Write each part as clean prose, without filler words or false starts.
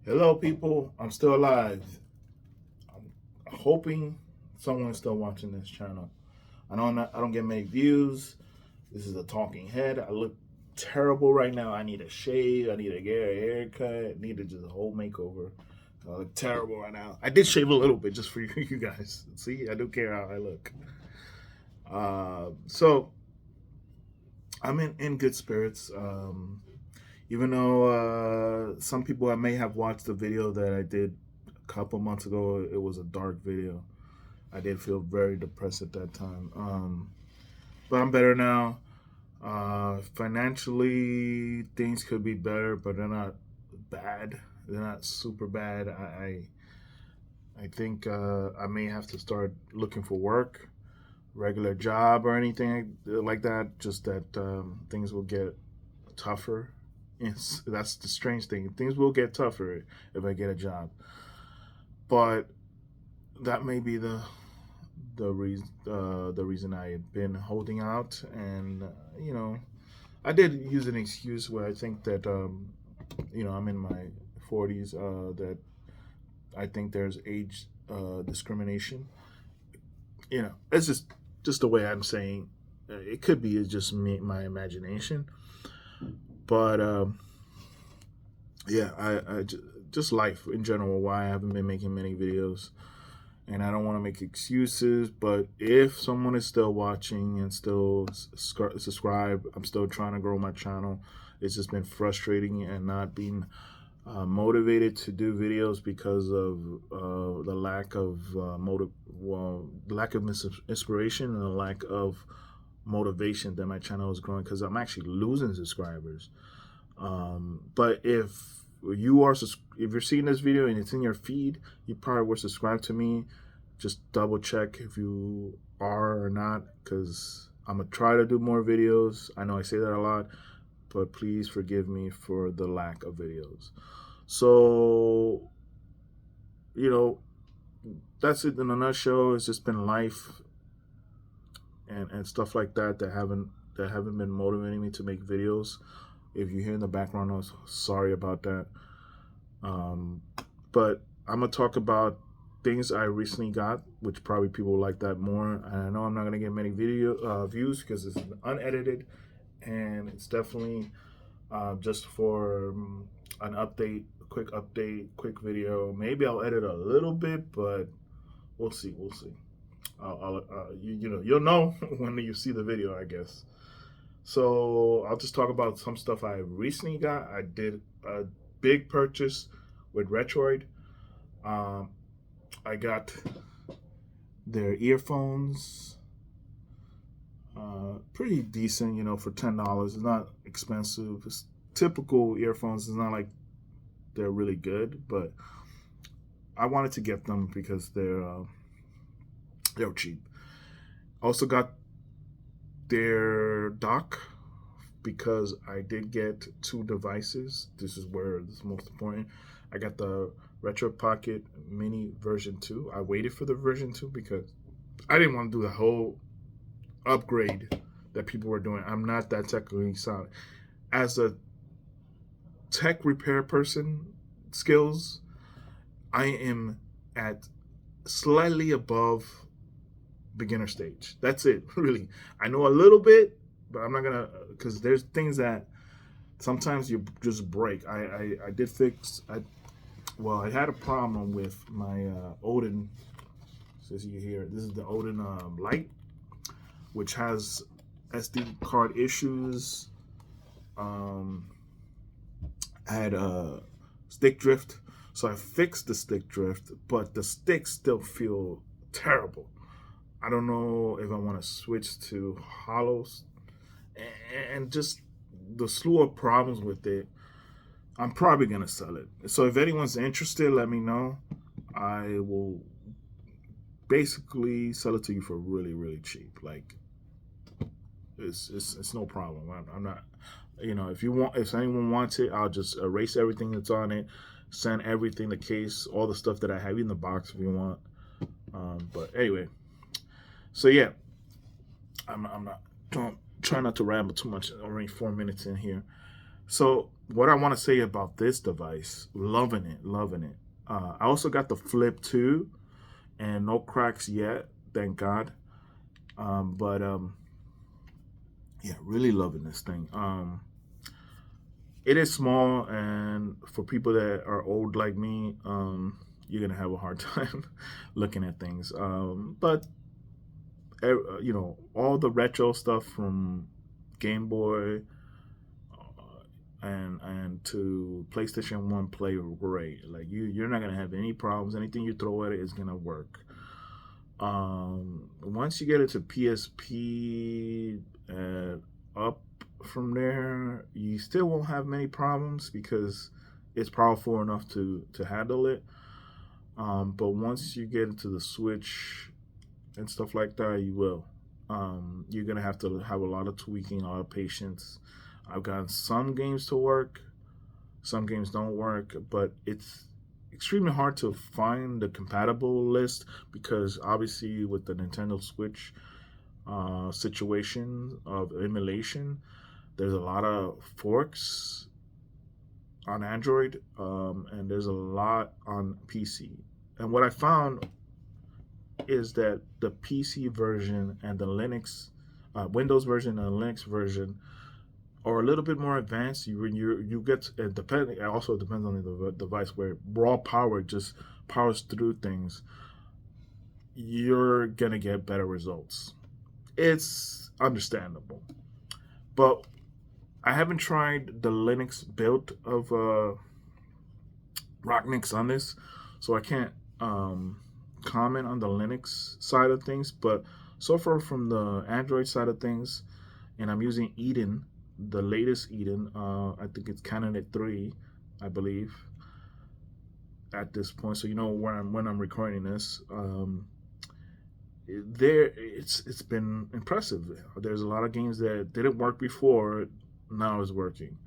Hello, people. I'm still alive. I'm hoping someone's still watching this channel. I don't get many views. This is a talking head. I look terrible right now. I need a shave. I need to get a haircut. I need to just a whole makeover. I look terrible right now. I did shave a little bit just for you guys. See, I do care how I look. So I'm in good spirits. Even though some people may have watched the video that I did a couple months ago, it was a dark video. I did feel very depressed at that time. But I'm better now. Financially, things could be better, but they're not bad. They're not super bad. I think I may have to start looking for work, regular job or anything like that. Just that things will get tougher. Yes, that's the strange thing. Things will get tougher if I get a job, but that may be the reason I've been holding out. And I did use an excuse where I think that I'm in my 40s. That I think there's age discrimination. It's just the way I'm saying. It could be just me, my imagination, but yeah, just life in general. Why I haven't been making many videos, and I don't want to make excuses. But if someone is still watching and still subscribe, I'm still trying to grow my channel. It's just been frustrating and not being motivated to do videos because of the lack of lack of inspiration and the lack of motivation that my channel is growing, because I'm actually losing subscribers. But if you're seeing this video and it's in your feed, you probably were subscribed to me. Just double check if you are or not, because I'm gonna try to do more videos. I know I say that a lot, but please forgive me for the lack of videos. So that's it in a nutshell. It's just been life and stuff like that haven't been motivating me to make videos. If you hear in the background, I'm sorry about that. But I'm gonna talk about things I recently got, which probably people like that more. And I know I'm not gonna get many video views because it's unedited, and it's definitely just for an update, quick video. Maybe I'll edit a little bit, but we'll see. You'll know when you see the video, I guess. So I'll just talk about some stuff I recently got. I did a big purchase with Retroid. I got their earphones. Pretty decent, for $10. It's not expensive. It's typical earphones. It's not like they're really good, but I wanted to get them because they're cheap. Also got their dock because I did get two devices. This is where this is most important. I got the Retro Pocket Mini version 2. I waited for the version 2 because I didn't want to do the whole upgrade that people were doing. I'm not that technically sound. As a tech repair person skills, I am at slightly above beginner stage. That's it, really. I know a little bit, but I'm not gonna, because there's things that sometimes you just break. I did fix. I had a problem with my Odin. As you hear, this is the Odin Lite, which has SD card issues. I had a stick drift, so I fixed the stick drift, but the sticks still feel terrible. I don't know if I want to switch to hollows, and just the slew of problems with it. I'm probably gonna sell it. So if anyone's interested, let me know. I will basically sell it to you for really, really cheap. Like it's no problem. I'm not. If anyone wants it, I'll just erase everything that's on it, send everything, the case, all the stuff that I have in the box if you want. But anyway, so yeah, I'm not. Don't try not to ramble too much. Already 4 minutes in here. So what I want to say about this device, loving it, loving it. I also got the Flip 2, and no cracks yet, thank God. But yeah, really loving this thing. It is small, and for people that are old like me, you're gonna have a hard time looking at things. But you know, all the retro stuff from Game Boy and to PlayStation One play great. Like you're not gonna have any problems. Anything you throw at it is gonna work. Once you get into PSP and up from there, you still won't have many problems because it's powerful enough to handle it. But once you get into the Switch and stuff like that, you will. You're gonna have to have a lot of tweaking, a lot of patience. I've gotten some games to work, some games don't work, but it's extremely hard to find the compatible list because obviously with the Nintendo Switch situation of emulation, there's a lot of forks on Android, and there's a lot on PC. And what I found is that the PC version and the Linux, Windows version and the Linux version are a little bit more advanced. You get it depend. It also depends on the device. Where raw power just powers through things, you're gonna get better results. It's understandable, but I haven't tried the Linux build of Rocknix on this, so I can't comment on the Linux side of things. But so far from the Android side of things, and I'm using Eden, the latest Eden. I think it's Candidate 3, I believe, at this point. So you know where when I'm recording this. It's been impressive. There's a lot of games that didn't work before, now is working.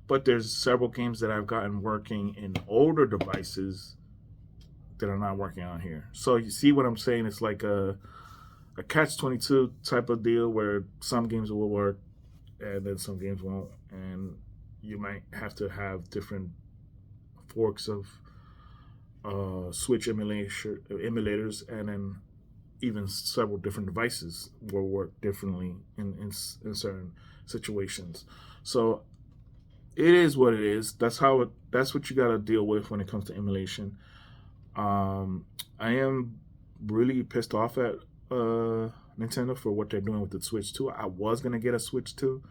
But there's several games that I've gotten working in older devices that are not working on here. So you see what I'm saying? It's like a catch-22 type of deal where some games will work and then some games won't, and you might have to have different forks of Switch emulators, and then even several different devices will work differently in certain situations. So it is what it is. That's what you got to deal with when it comes to emulation. I am really pissed off at Nintendo for what they're doing with the Switch 2. I was gonna get a Switch 2,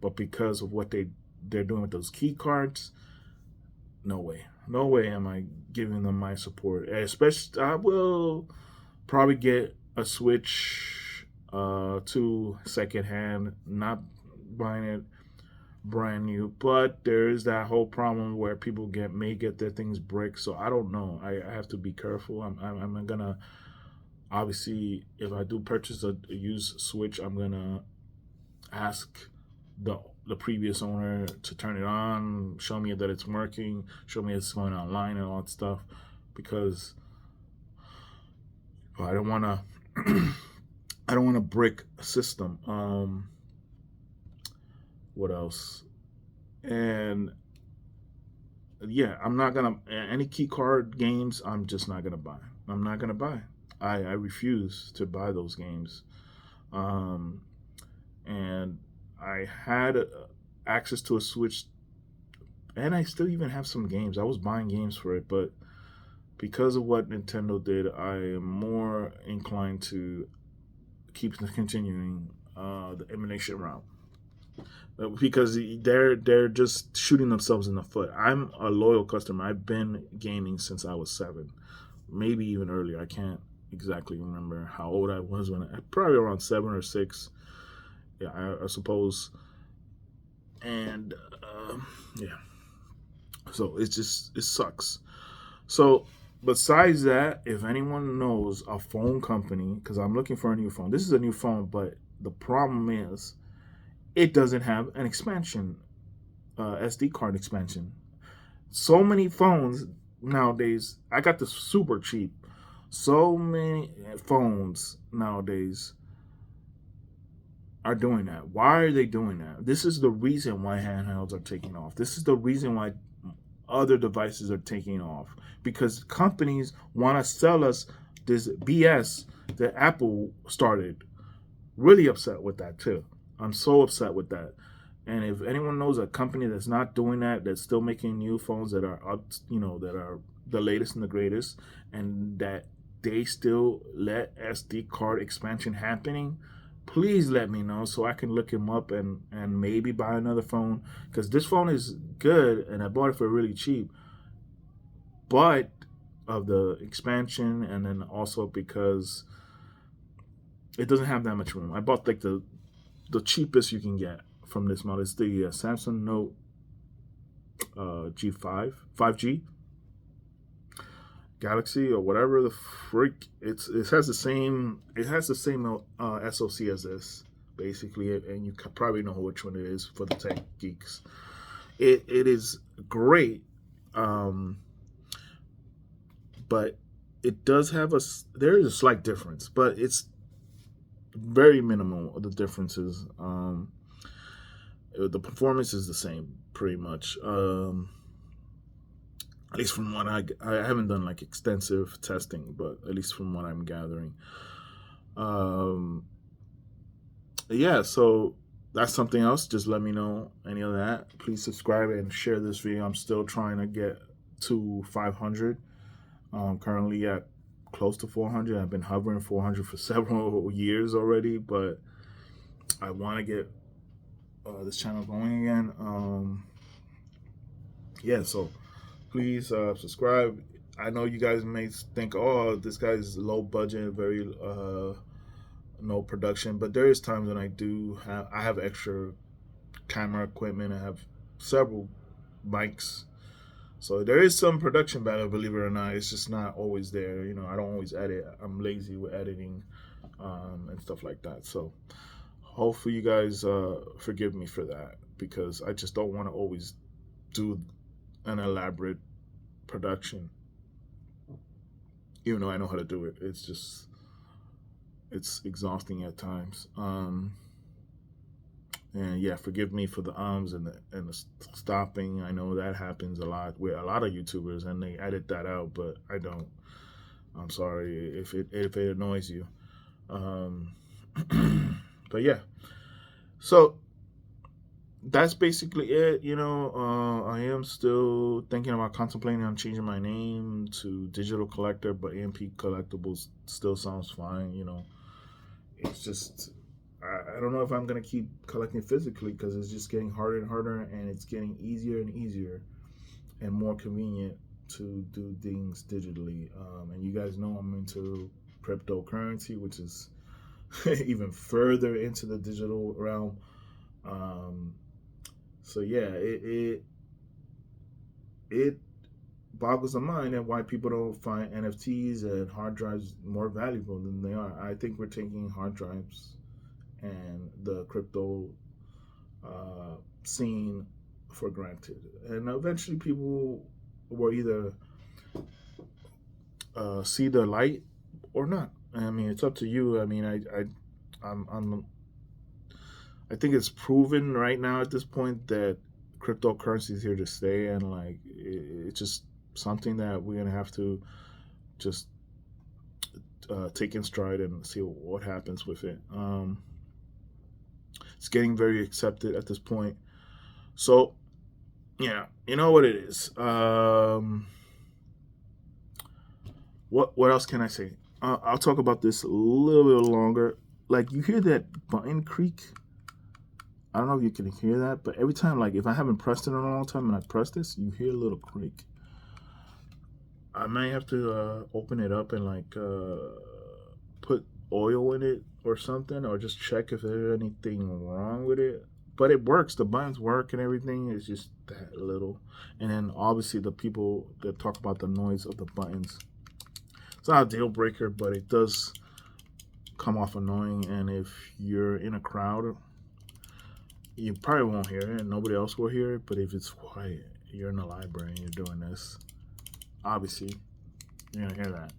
but because of what they're doing with those key cards, no way, no way am I giving them my support. Especially, I will probably get a Switch 2 secondhand, not buying it brand new. But there is that whole problem where people may get their things brick. So I don't know. I have to be careful. I'm gonna obviously, if I do purchase a used Switch, I'm gonna ask the previous owner to turn it on, show me that it's working, show me it's going online and all that stuff, because I don't want to I don't want to brick a system. What else? And yeah, I'm not gonna any key card games. I'm just not gonna buy. I'm not gonna buy. I refuse to buy those games. And I had access to a Switch, and I still even have some games. I was buying games for it, but because of what Nintendo did, I am more inclined to keep continuing the emulation route, because they're just shooting themselves in the foot. I'm a loyal customer. I've been gaming since I was 7, maybe even earlier. I can't exactly remember how old I was probably around 7 or 6. Yeah, I suppose. And yeah, so it sucks. So besides that, if anyone knows a phone company, because I'm looking for a new phone. This is a new phone, but the problem is it doesn't have an expansion, SD card expansion. So many phones nowadays. I got this super cheap. So many phones nowadays are doing that. Why are they doing that? This is the reason why handhelds are taking off. This is the reason why other devices are taking off, because companies want to sell us this BS that Apple started. Really upset with that too. I'm so upset with that. And if anyone knows a company that's not doing that, that's still making new phones that are up, that are the latest and the greatest, and that they still let SD card expansion happening, please let me know so I can look him up and maybe buy another phone, because this phone is good and I bought it for really cheap, but of the expansion, and then also because it doesn't have that much room. I bought like the cheapest you can get from this model. It's the Samsung Note G5 5G Galaxy or whatever the freak. It has the same SoC as this basically, and you probably know which one it is for the tech geeks. It is great, but it does have there is a slight difference, but it's very minimal of the differences. The performance is the same pretty much. At least from what I haven't done like extensive testing, but at least from what I'm gathering. Um, yeah, so that's something else. Just let me know any of that. Please subscribe and share this video. I'm still trying to get to 500. Currently at close to 400. I've been hovering 400 for several years already, but I want to get this channel going again. Yeah, so please subscribe. I know you guys may think, oh, this guy's low budget, very no production, but there is times when I have extra camera equipment. I have several mics, so there is some production value, believe it or not. It's just not always there. I don't always edit. I'm lazy with editing and stuff like that. So hopefully you guys forgive me for that, because I just don't want to always do an elaborate production, even though I know how to do it. It's exhausting at times. And yeah, forgive me for the ums and the stopping. I know that happens a lot with a lot of YouTubers, and they edit that out, but I don't. I'm sorry if it annoys you. But yeah, so that's basically it. I am still thinking about contemplating on changing my name to Digital Collector, but EMP Collectibles still sounds fine. It's just I don't know if I'm gonna keep collecting physically, because it's just getting harder and harder, and it's getting easier and easier and more convenient to do things digitally. And you guys know I'm into cryptocurrency, which is even further into the digital realm. So yeah, it boggles the mind at why people don't find NFTs and hard drives more valuable than they are. I think we're taking hard drives and the crypto scene for granted, and eventually people will either see the light or not. I mean, it's up to you. I mean, I'm I think it's proven right now at this point that cryptocurrency is here to stay, and like it's just something that we're gonna have to just take in stride and see what happens with it. It's getting very accepted at this point. So yeah, you know what it is. What else can I say? I'll talk about this a little bit longer. Like, you hear that button creak? I don't know if you can hear that, but every time, like if I haven't pressed it in a long time and I press this, you hear a little creak. I might have to open it up and like put oil in it or something, or just check if there's anything wrong with it. But it works. The buttons work and everything. It's just that little. And then obviously the people that talk about the noise of the buttons. It's not a deal breaker, but it does come off annoying. And if you're in a crowd, you probably won't hear it, and nobody else will hear it. But if it's quiet, you're in the library and you're doing this, obviously you're gonna hear that.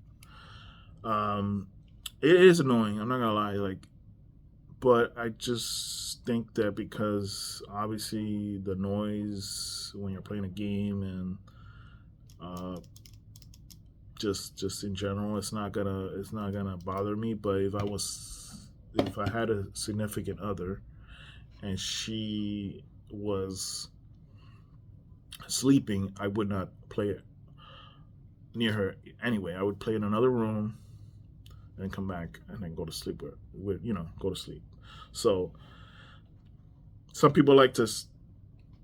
It is annoying. I'm not gonna lie. Like, but I just think that because obviously the noise when you're playing a game and uh, just in general, it's not gonna bother me. But if I had a significant other and she was sleeping, I would not play it near her anyway. I would play in another room and come back and then go to sleep with go to sleep. So some people like to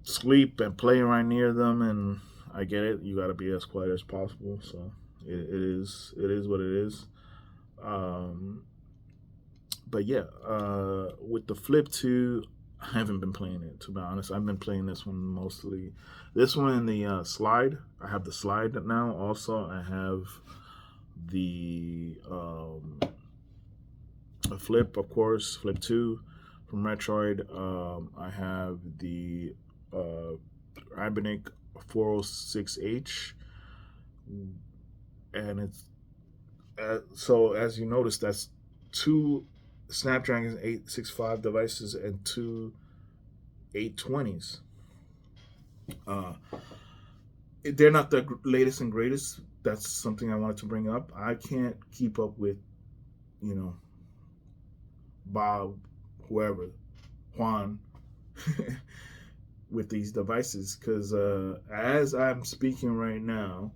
sleep and play right near them, and I get it. You got to be as quiet as possible. So it is what it is. Um, but yeah, with the Flip 2, I haven't been playing it, to be honest. I've been playing this one mostly. This one in the slide. I have the slide now. Also, I have the a Flip, of course, Flip 2 from Metroid. I have the Ibanez 406H, and it's so as you notice, that's two Snapdragon 865 devices and two 820s. Uh, they're not the latest and greatest. That's something I wanted to bring up. I can't keep up with, you know, Bob, whoever, Juan, with these devices because as I'm speaking right now,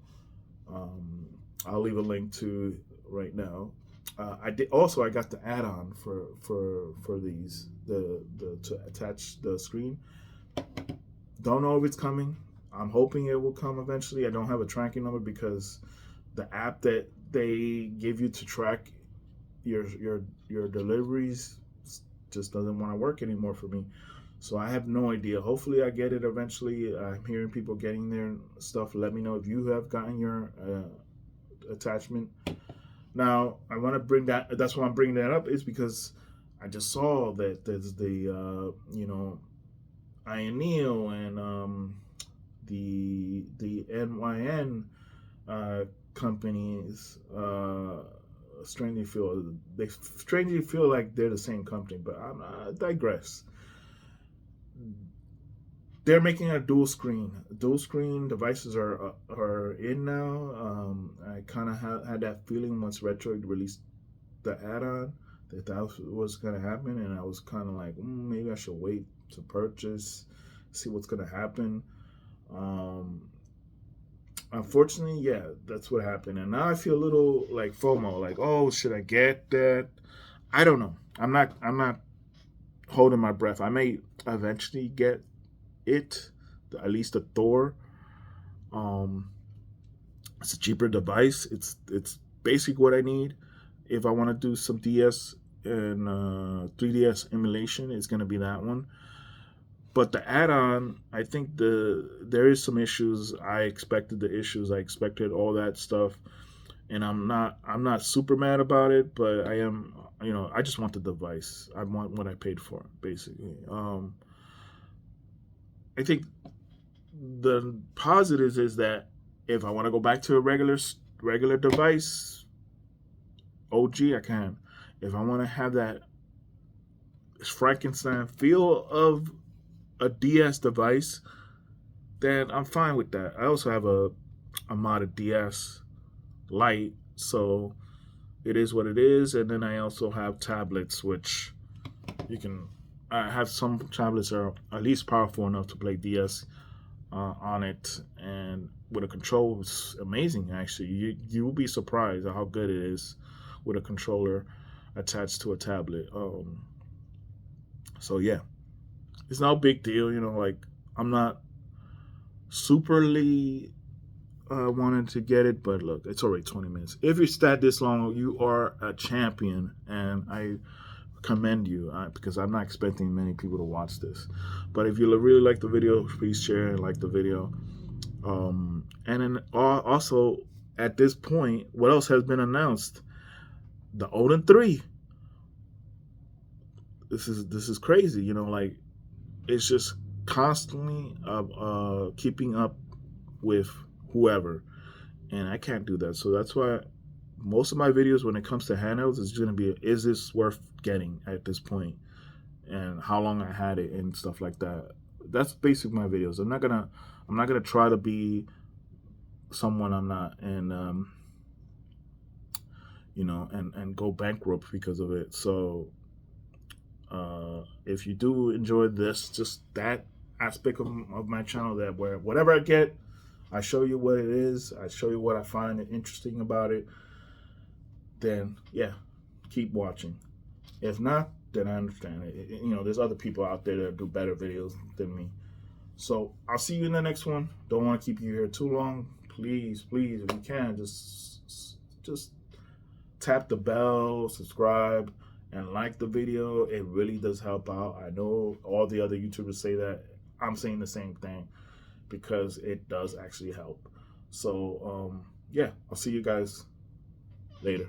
um, I'll leave a link to right now. I got the add-on for these the to attach the screen. Don't know if it's coming. I'm hoping it will come eventually. I don't have a tracking number because the app that they give you to track your deliveries just doesn't want to work anymore for me. So I have no idea. Hopefully I get it eventually. I'm hearing people getting their stuff. Let me know if you have gotten your attachment. Now I want to bring that. That's why I'm bringing that up is because I just saw that there's the Ioneo and the NYN companies strangely feel like they're the same company, but I digress. They're making a dual screen. Dual screen devices are in now. I kind of had that feeling once Retro released the add-on that was going to happen, and I was kind of like, maybe I should wait to purchase, see what's going to happen. Unfortunately, yeah, that's what happened, and now I feel a little like FOMO, like, oh, should I get that? I don't know. I'm not holding my breath. I may eventually get it, at least the Thor. Um, it's a cheaper device. It's basically what I need if I want to do some DS and 3DS emulation. It's gonna be that one. But the add-on, I think there is some issues. I expected the issues. I expected all that stuff, and I'm not super mad about it. But I am, I just want the device. I want what I paid for, basically. I think the positives is that if I want to go back to a regular device, OG, I can. If I want to have that Frankenstein feel of a DS device, then I'm fine with that. I also have a modded DS Lite, so it is what it is. And then I also have tablets, which you can. I have some tablets that are at least powerful enough to play DS on it, and with a control, it's amazing. Actually, you will be surprised at how good it is with a controller attached to a tablet. So yeah, it's no big deal. Like I'm not superly wanting to get it, but look, it's already 20 minutes. If you sat this long, you are a champion, and I commend you because I'm not expecting many people to watch this. But if you really like the video, please share and like the video. And then also at this point, what else has been announced? The Odin 3. This is crazy. Like it's just constantly keeping up with whoever, and I can't do that. So that's why most of my videos when it comes to handhelds is going to be, is this worth getting at this point? and how long I had it and stuff like that. That's basically my videos. I'm not gonna try to be someone I'm not, and and go bankrupt because of it. So if you do enjoy this, just that aspect of my channel, that where whatever I get, I show you what it is, I show you what I find interesting about it, then yeah, keep watching. If not, then I understand it. There's other people out there that do better videos than me. So I'll see you in the next one. Don't want to keep you here too long. Please, please, if you can, just tap the bell, subscribe, and like the video. It really does help out. I know all the other YouTubers say that. I'm saying the same thing because it does actually help. So yeah, I'll see you guys later.